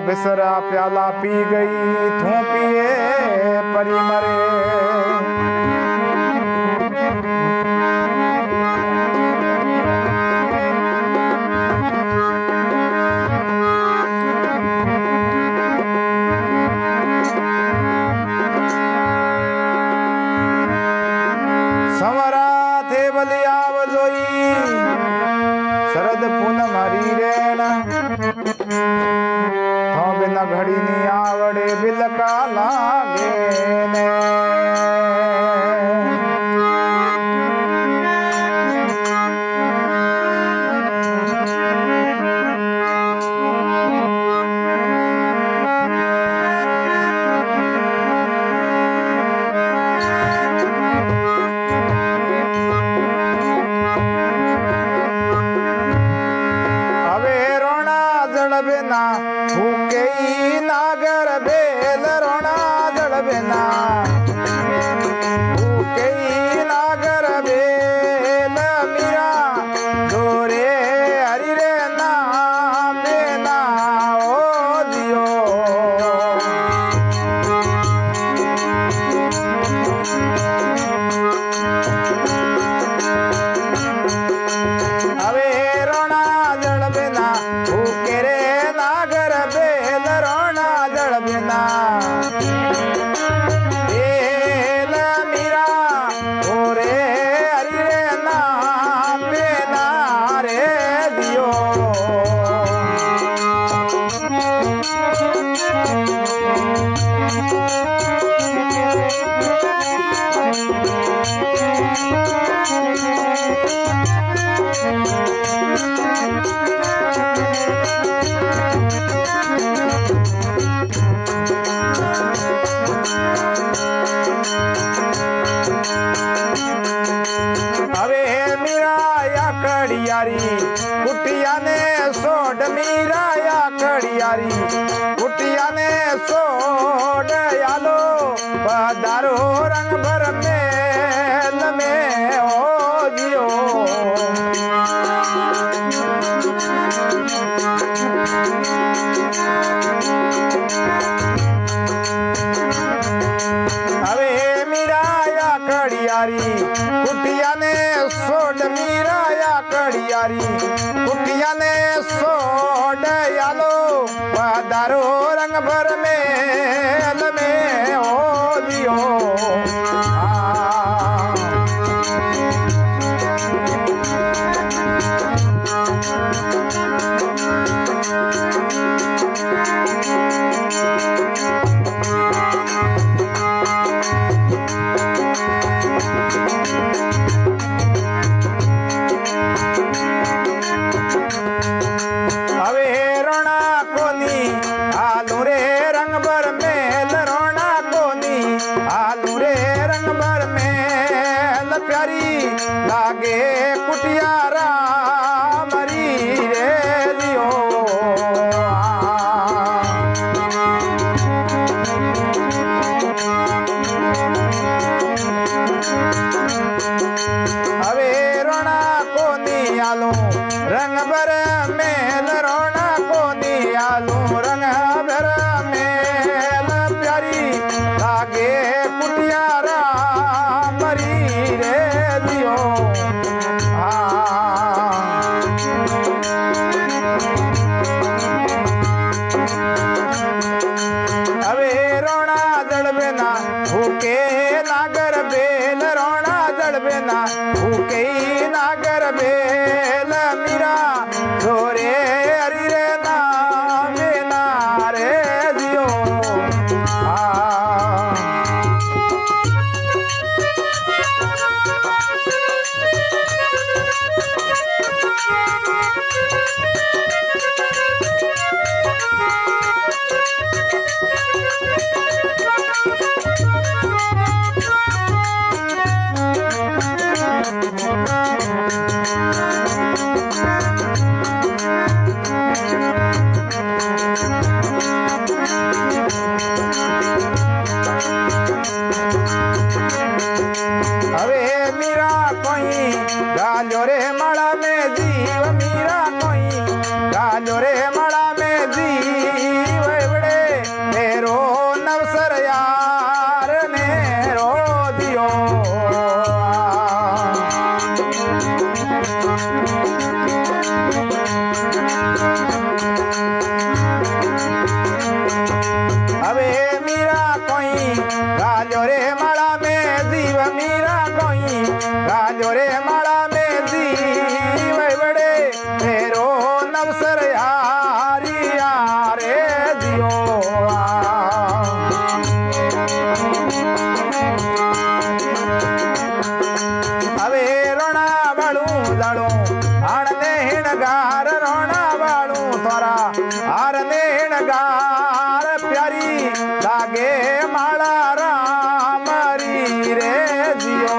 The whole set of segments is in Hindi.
बिसरा प्याला पी गई थू पिए परी मरे। समरा थे बलियाव जोई शरद पूनम हरी रेण हाँ बिना घड़ी नी आवड़े बिलका लागे ने। बिना भूखे नागर बेल रोना जड़ बिना भूखे नागर बेल मीरा जोरे हरि रे नाम बिना ओ दियो। अवे रोना जड़ बिना भूखे रे नागर बेल रोना जड़ बिना बेल मीरा ओरे हरि रे नाम बिना रे दियो। कड़ियारी कुटिया ने सोड मीरा या कड़ियारी कुटिया ने सोड यालो पधारो रंग भर मेल में हो जियो। अवे मीरा या कड़ियारी कुटिया ने सोड मीरा कड़ियारी कुटिया ने सोड यालो पधारो रंग भर मेल में हो दियो। आलू रे रंग वेणगार प्यारी लागे माला राम री रे जियो।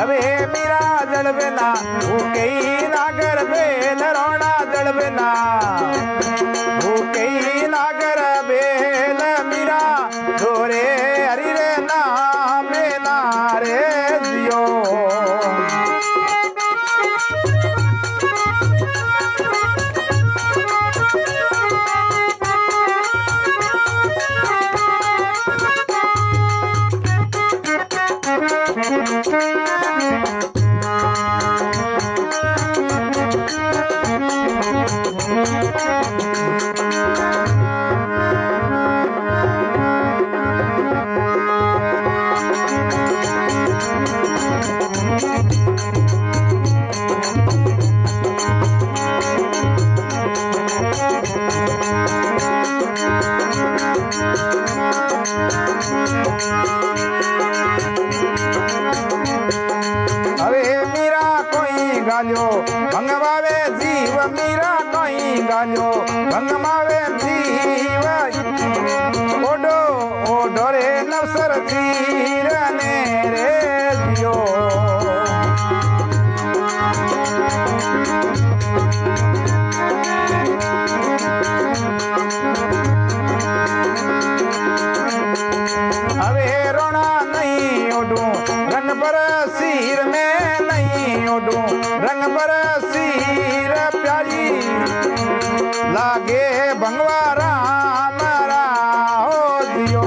अबे मीरा जड़ बिना भूखे नागर बेल रोना जड़ बिना भूखे नागर बेल मीरा डोरे हरि रे नाम नारे जियो। गालो भंगवावे जीव मीरा कोई गालो भंगवावे जीव ओडो ओडो रे नवसर जीर ने रे जियो। अवे रोना नहीं ओडू रंग पर सिर में नहीं ओडू रंग पर सिर प्यारी लागे भंगवा राम राहो दियो।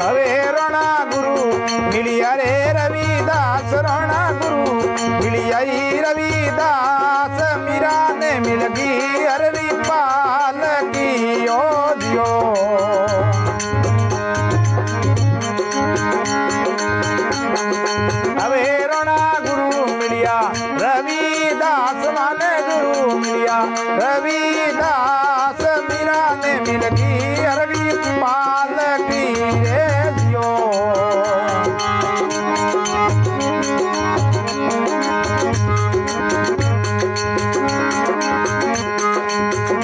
अवे रोना गुरु मिलिया रे रविदास रोना गुरु मिलिया रविदास मीरा ने मिल गई अरवी पाल की ओ दियो। अवे रोना गुरु मिलिया रविदास माने गुरु मिलिया रविदास मीरा ने मिल गई अरवी पाल की रे जियो।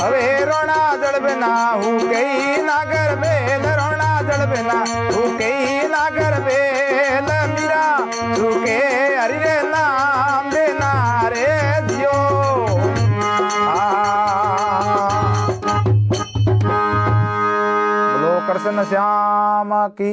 अवे रोना जड़ बिना हूँ कई नागर बेल रोना जड़ बिना हूँ कई नागर बेल मीरा झुके हरि रे नाम देना रे जियो। बोलो कृष्ण श्याम की।